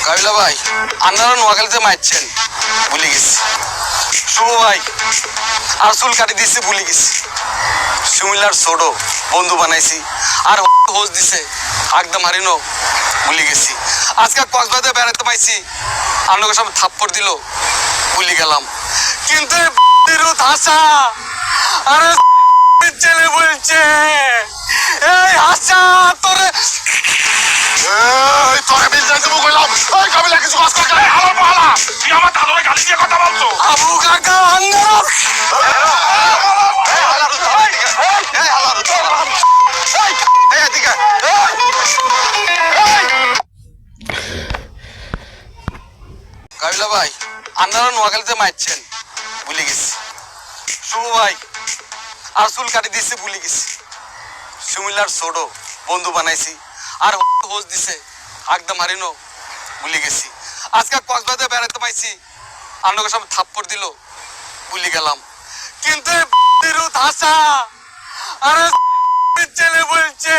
কাবিলা ভাই, আপনারা নোয়াখালীতে মারছেন ভুলে গেছি। শুভ ভাই আর চুল কাটি দিচ্ছি ভুলে গেছি। সুমিলার ছোট বন্ধু বানাইছি আর হোস দিছে একদম হারিনো ভুলে গেছি। আজকে কক্সবাজারে বেড়াতে পাইছি, আপনাকে সব থাপ্পড় দিল ভুলে গেলাম। কিন্তু হাসা আরে ছেলে বলছে এই হাসা তোরে তোরে বিল যাইতে কইলাম ওই কাবিলা কিছু কষ্ট করে হালার পালা তুই আমার দাদুরে গালি দিয়ে কথা বলছো। আবু কাকা আঙ্গার কাবিলা ভাই, আপনারা নোয়াখালীতে মারছেন ভুলে গেছি। শুভ ভাই আর চুল কাটি দিচ্ছি ভুলে গেছি। সুমিলার ছোট বন্ধু বানাইছি আর হোস দিছে একদম হারিনো ভুলে গেছি। আজকে কক্সবাজারে বেড়াতে পাইছি, আপনাকে সব থাপ্পড় দিল ভুলে গেলাম। কিন্তু হাসা আরে ছেলে বলছে